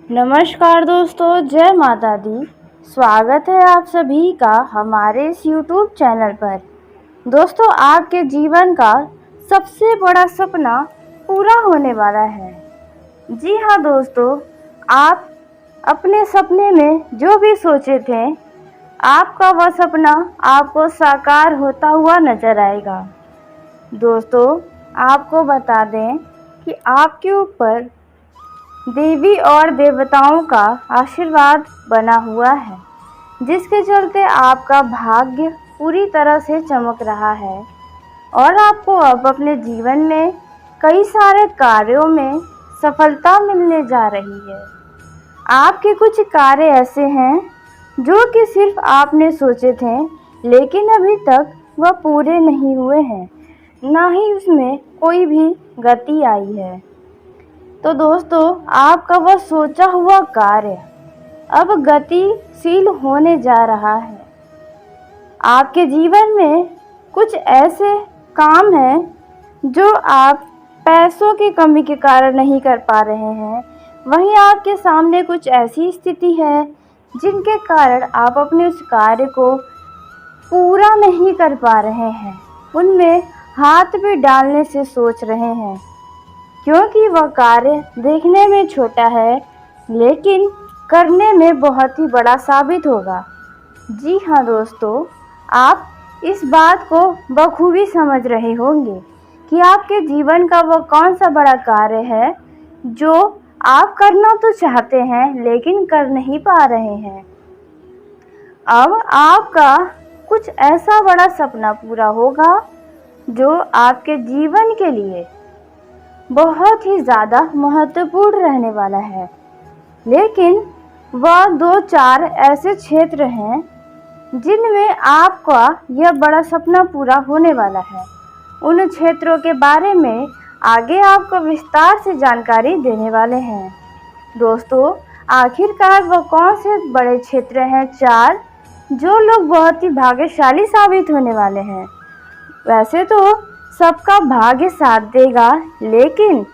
नमस्कार दोस्तों, जय माता दी। स्वागत है आप सभी का हमारे इस YouTube चैनल पर। दोस्तों, आपके जीवन का सबसे बड़ा सपना पूरा होने वाला है। जी हाँ दोस्तों, आप अपने सपने में जो भी सोचे थे, आपका वह सपना आपको साकार होता हुआ नजर आएगा। दोस्तों, आपको बता दें कि आपके ऊपर देवी और देवताओं का आशीर्वाद बना हुआ है, जिसके चलते आपका भाग्य पूरी तरह से चमक रहा है और आपको अब अपने जीवन में कई सारे कार्यों में सफलता मिलने जा रही है। आपके कुछ कार्य ऐसे हैं जो कि सिर्फ आपने सोचे थे, लेकिन अभी तक वह पूरे नहीं हुए हैं, ना ही उसमें कोई भी गति आई है। तो दोस्तों, आपका वह सोचा हुआ कार्य अब गतिशील होने जा रहा है। आपके जीवन में कुछ ऐसे काम हैं जो आप पैसों की कमी के कारण नहीं कर पा रहे हैं। वहीं आपके सामने कुछ ऐसी स्थिति है जिनके कारण आप अपने उस कार्य को पूरा नहीं कर पा रहे हैं। उनमें हाथ भी डालने से सोच रहे हैं, क्योंकि वह कार्य देखने में छोटा है लेकिन करने में बहुत ही बड़ा साबित होगा। जी हाँ दोस्तों, आप इस बात को बखूबी समझ रहे होंगे कि आपके जीवन का वह कौन सा बड़ा कार्य है जो आप करना तो चाहते हैं लेकिन कर नहीं पा रहे हैं। अब आपका कुछ ऐसा बड़ा सपना पूरा होगा जो आपके जीवन के लिए बहुत ही ज़्यादा महत्वपूर्ण रहने वाला है। लेकिन वह 2-4 ऐसे क्षेत्र हैं जिनमें आपका यह बड़ा सपना पूरा होने वाला है। उन क्षेत्रों के बारे में आगे आपको विस्तार से जानकारी देने वाले हैं। दोस्तों, आखिरकार वह कौन से बड़े क्षेत्र हैं 4 जो लोग बहुत ही भाग्यशाली साबित होने वाले हैं। वैसे तो सबका भाग्य साथ देगा, लेकिन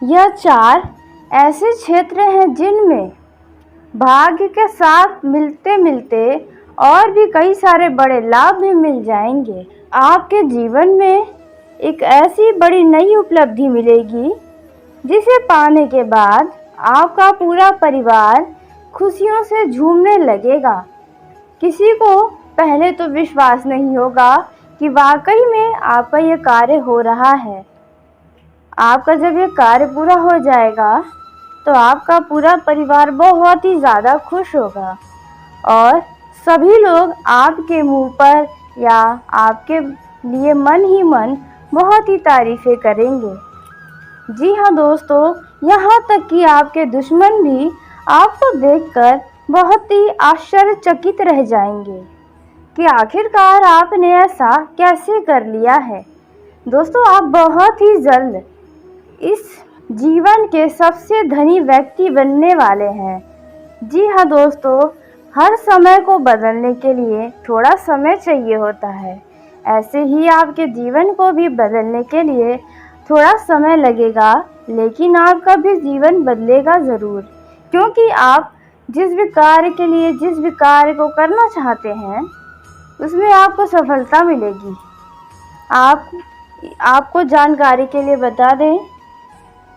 यह 4 ऐसे क्षेत्र हैं जिनमें भाग्य के साथ मिलते मिलते और भी कई सारे बड़े लाभ भी मिल जाएंगे। आपके जीवन में एक ऐसी बड़ी नई उपलब्धि मिलेगी जिसे पाने के बाद आपका पूरा परिवार खुशियों से झूमने लगेगा। किसी को पहले तो विश्वास नहीं होगा कि वाकई में आपका ये कार्य हो रहा है। आपका जब ये कार्य पूरा हो जाएगा तो आपका पूरा परिवार बहुत ही ज़्यादा खुश होगा और सभी लोग आपके मुंह पर या आपके लिए मन ही मन बहुत ही तारीफ़ें करेंगे। जी हाँ दोस्तों, यहाँ तक कि आपके दुश्मन भी आपको देखकर बहुत ही आश्चर्यचकित रह जाएंगे कि आखिरकार आपने ऐसा कैसे कर लिया है। दोस्तों, आप बहुत ही जल्द इस जीवन के सबसे धनी व्यक्ति बनने वाले हैं। जी हाँ दोस्तों, हर समय को बदलने के लिए थोड़ा समय चाहिए होता है। ऐसे ही आपके जीवन को भी बदलने के लिए थोड़ा समय लगेगा, लेकिन आपका भी जीवन बदलेगा ज़रूर, क्योंकि आप जिस भी कार्य के लिए जिस भी कार्य को करना चाहते हैं उसमें आपको सफलता मिलेगी। आपको जानकारी के लिए बता दें,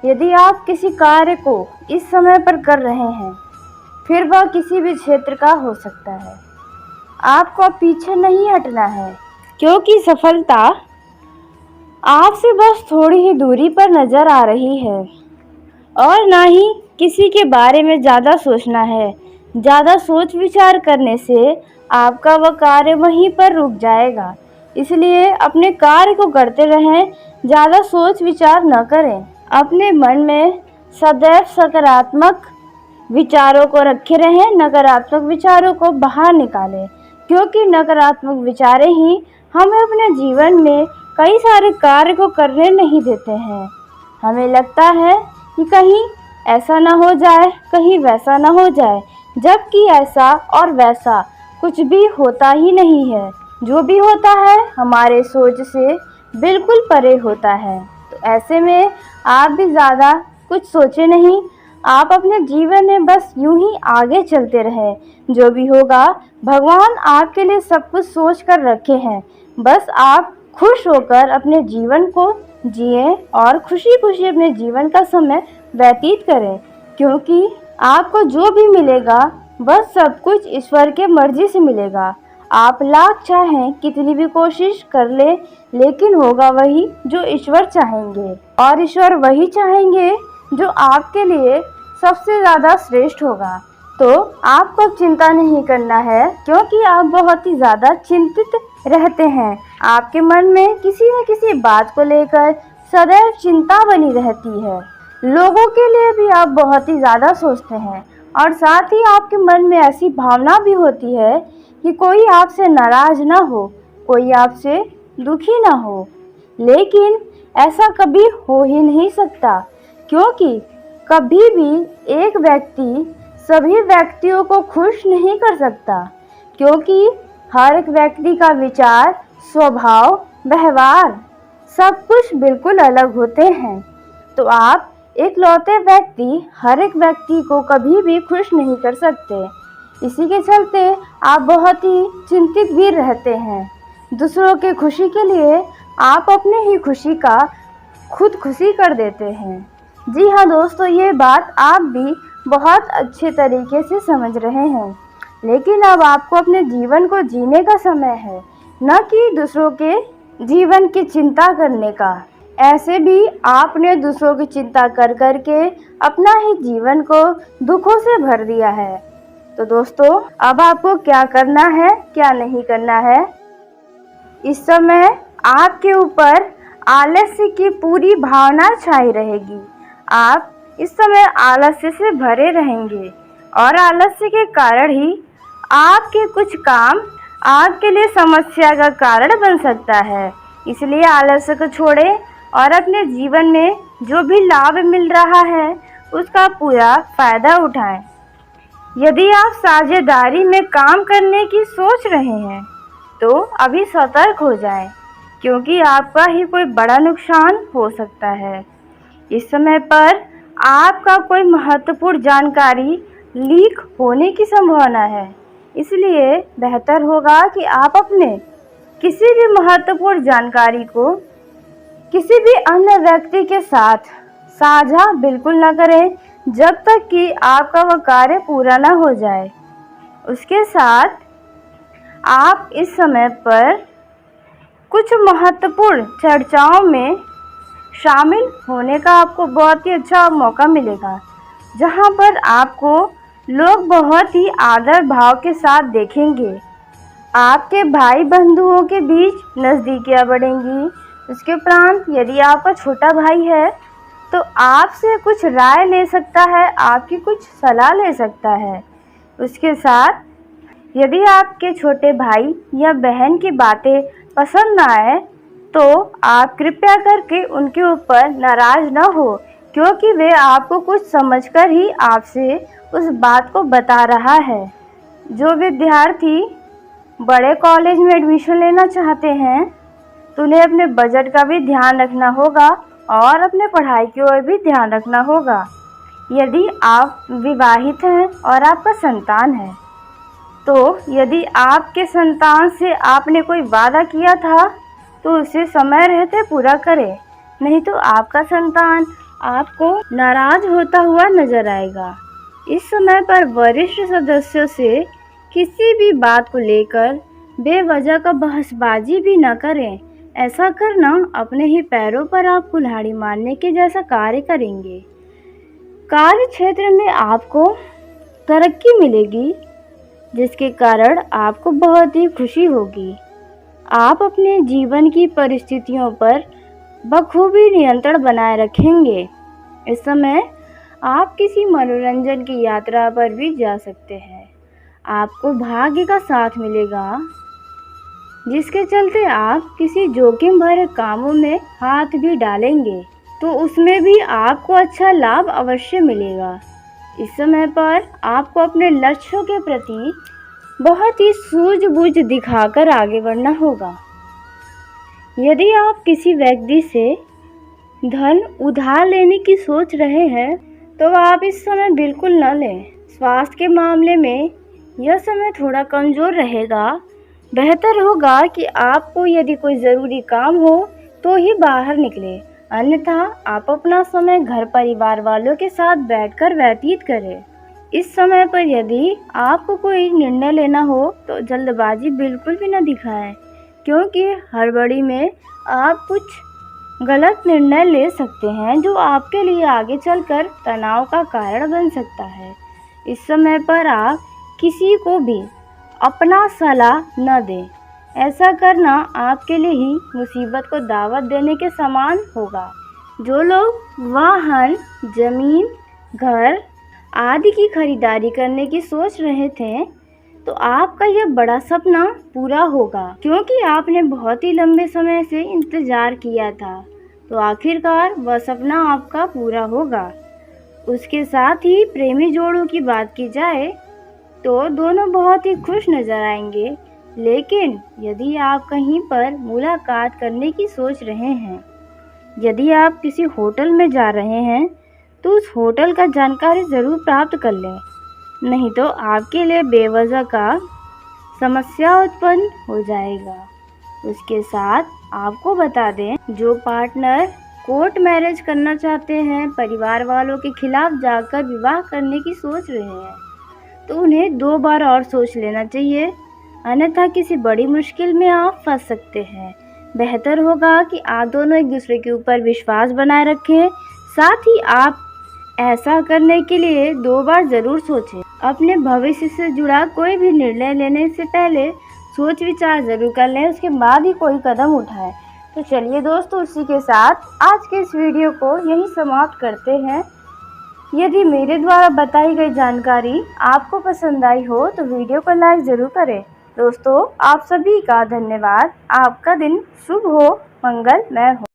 यदि आप किसी कार्य को इस समय पर कर रहे हैं, फिर वह किसी भी क्षेत्र का हो सकता है। आपको पीछे नहीं हटना है, क्योंकि सफलता आपसे बस थोड़ी ही दूरी पर नज़र आ रही है। और ना ही किसी के बारे में ज़्यादा सोचना है। ज़्यादा सोच विचार करने से आपका वह कार्य वहीं पर रुक जाएगा। इसलिए अपने कार्य को करते रहें, ज़्यादा सोच विचार न करें। अपने मन में सदैव सकारात्मक विचारों को रखे रहें, नकारात्मक विचारों को बाहर निकालें, क्योंकि नकारात्मक विचारें ही हमें अपने जीवन में कई सारे कार्य को करने नहीं देते हैं। हमें लगता है कि कहीं ऐसा ना हो जाए, कहीं वैसा ना हो जाए, जबकि ऐसा और वैसा कुछ भी होता ही नहीं है। जो भी होता है हमारे सोच से बिल्कुल परे होता है। तो ऐसे में आप भी ज़्यादा कुछ सोचे नहीं, आप अपने जीवन में बस यूं ही आगे चलते रहें। जो भी होगा भगवान आपके लिए सब कुछ सोच कर रखे हैं। बस आप खुश होकर अपने जीवन को जिए और खुशी खुशी अपने जीवन का समय व्यतीत करें, क्योंकि आपको जो भी मिलेगा बस सब कुछ ईश्वर के मर्जी से मिलेगा। आप लाख चाहें कितनी भी कोशिश कर ले, लेकिन होगा वही जो ईश्वर चाहेंगे, और ईश्वर वही चाहेंगे जो आपके लिए सबसे ज़्यादा श्रेष्ठ होगा। तो आपको अब चिंता नहीं करना है, क्योंकि आप बहुत ही ज़्यादा चिंतित रहते हैं। आपके मन में किसी न किसी बात को लेकर सदैव चिंता बनी रहती है। लोगों के लिए भी आप बहुत ही ज़्यादा सोचते हैं, और साथ ही आपके मन में ऐसी भावना भी होती है कि कोई आपसे नाराज़ ना हो, कोई आपसे दुखी ना हो। लेकिन ऐसा कभी हो ही नहीं सकता, क्योंकि कभी भी एक व्यक्ति सभी व्यक्तियों को खुश नहीं कर सकता, क्योंकि हर एक व्यक्ति का विचार, स्वभाव, व्यवहार सब कुछ बिल्कुल अलग होते हैं। तो आप इकलौते व्यक्ति हर एक व्यक्ति को कभी भी खुश नहीं कर सकते। इसी के चलते आप बहुत ही चिंतित भी रहते हैं। दूसरों के खुशी के लिए आप अपने ही खुशी का खुद खुशी कर देते हैं। जी हाँ दोस्तों, ये बात आप भी बहुत अच्छे तरीके से समझ रहे हैं। लेकिन अब आपको अपने जीवन को जीने का समय है, न कि दूसरों के जीवन की चिंता करने का। ऐसे भी आपने दूसरों की चिंता कर कर के अपना ही जीवन को दुखों से भर दिया है। तो दोस्तों, अब आपको क्या करना है, क्या नहीं करना है। इस समय आपके ऊपर आलस्य की पूरी भावना छाई रहेगी। आप इस समय आलस्य से भरे रहेंगे, और आलस्य के कारण ही आपके कुछ काम आपके लिए समस्या का कारण बन सकता है। इसलिए आलस्य को छोड़ें और अपने जीवन में जो भी लाभ मिल रहा है उसका पूरा फायदा उठाएं। यदि आप साझेदारी में काम करने की सोच रहे हैं तो अभी सतर्क हो जाएं, क्योंकि आपका ही कोई बड़ा नुकसान हो सकता है। इस समय पर आपका कोई महत्वपूर्ण जानकारी लीक होने की संभावना है, इसलिए बेहतर होगा कि आप अपने किसी भी महत्वपूर्ण जानकारी को किसी भी अन्य व्यक्ति के साथ साझा बिल्कुल न करें जब तक कि आपका वह कार्य पूरा न हो जाए। उसके साथ आप इस समय पर कुछ महत्वपूर्ण चर्चाओं में शामिल होने का आपको बहुत ही अच्छा मौका मिलेगा, जहां पर आपको लोग बहुत ही आदर भाव के साथ देखेंगे। आपके भाई बंधुओं के बीच नज़दीकियां बढ़ेंगी। उसके उपरांत यदि आपका छोटा भाई है तो आपसे कुछ राय ले सकता है, आपकी कुछ सलाह ले सकता है। उसके साथ यदि आपके छोटे भाई या बहन की बातें पसंद ना आए तो आप कृपया करके उनके ऊपर नाराज़ न हो, क्योंकि वे आपको कुछ समझकर ही आपसे उस बात को बता रहा है। जो विद्यार्थी बड़े कॉलेज में एडमिशन लेना चाहते हैं तो उन्हें अपने बजट का भी ध्यान रखना होगा और अपने पढ़ाई की ओर भी ध्यान रखना होगा। यदि आप विवाहित हैं और आपका संतान है तो यदि आपके संतान से आपने कोई वादा किया था तो उसे समय रहते पूरा करें, नहीं तो आपका संतान आपको नाराज होता हुआ नजर आएगा। इस समय पर वरिष्ठ सदस्यों से किसी भी बात को लेकर बेवजह का बहसबाजी भी न करें। ऐसा करना अपने ही पैरों पर आप कुल्हाड़ी मारने के जैसा कार्य करेंगे। कार्य क्षेत्र में आपको तरक्की मिलेगी, जिसके कारण आपको बहुत ही खुशी होगी। आप अपने जीवन की परिस्थितियों पर बखूबी नियंत्रण बनाए रखेंगे। इस समय आप किसी मनोरंजन की यात्रा पर भी जा सकते हैं। आपको भाग्य का साथ मिलेगा, जिसके चलते आप किसी जोखिम भरे कामों में हाथ भी डालेंगे तो उसमें भी आपको अच्छा लाभ अवश्य मिलेगा। इस समय पर आपको अपने लक्ष्यों के प्रति बहुत ही सूझबूझ दिखाकर आगे बढ़ना होगा। यदि आप किसी व्यक्ति से धन उधार लेने की सोच रहे हैं तो आप इस समय बिल्कुल न लें। स्वास्थ्य के मामले में यह समय थोड़ा कमज़ोर रहेगा। बेहतर होगा कि आपको यदि कोई ज़रूरी काम हो तो ही बाहर निकलें, अन्यथा आप अपना समय घर परिवार वालों के साथ बैठकर व्यतीत करें। इस समय पर यदि आपको कोई निर्णय लेना हो तो जल्दबाजी बिल्कुल भी न दिखाएं, क्योंकि हड़बड़ी में आप कुछ गलत निर्णय ले सकते हैं जो आपके लिए आगे चलकर तनाव का कारण बन सकता है। इस समय पर आप किसी को भी अपना सलाह न दें। ऐसा करना आपके लिए ही मुसीबत को दावत देने के समान होगा। जो लोग वाहन, जमीन, घर आदि की खरीदारी करने की सोच रहे थे, तो आपका यह बड़ा सपना पूरा होगा, क्योंकि आपने बहुत ही लंबे समय से इंतज़ार किया था। तो आखिरकार वह सपना आपका पूरा होगा। उसके साथ ही प्रेमी जोड़ों की बात की जाए तो दोनों बहुत ही खुश नज़र आएंगे। लेकिन यदि आप कहीं पर मुलाकात करने की सोच रहे हैं, यदि आप किसी होटल में जा रहे हैं, तो उस होटल का जानकारी ज़रूर प्राप्त कर लें, नहीं तो आपके लिए बेवजह का समस्या उत्पन्न हो जाएगा। उसके साथ आपको बता दें, जो पार्टनर कोर्ट मैरिज करना चाहते हैं, परिवार वालों के खिलाफ जाकर विवाह करने की सोच रहे हैं, तो उन्हें 2 बार और सोच लेना चाहिए, अन्यथा किसी बड़ी मुश्किल में आप फंस सकते हैं। बेहतर होगा कि आप दोनों एक दूसरे के ऊपर विश्वास बनाए रखें। साथ ही आप ऐसा करने के लिए 2 बार ज़रूर सोचें। अपने भविष्य से जुड़ा कोई भी निर्णय लेने से पहले सोच विचार ज़रूर कर लें, उसके बाद ही कोई कदम उठाएं। तो चलिए दोस्तों, इसी के साथ आज के इस वीडियो को यहीं समाप्त करते हैं। यदि मेरे द्वारा बताई गई जानकारी आपको पसंद आई हो तो वीडियो को लाइक ज़रूर करें। दोस्तों, आप सभी का धन्यवाद। आपका दिन शुभ हो, मंगलमय हो।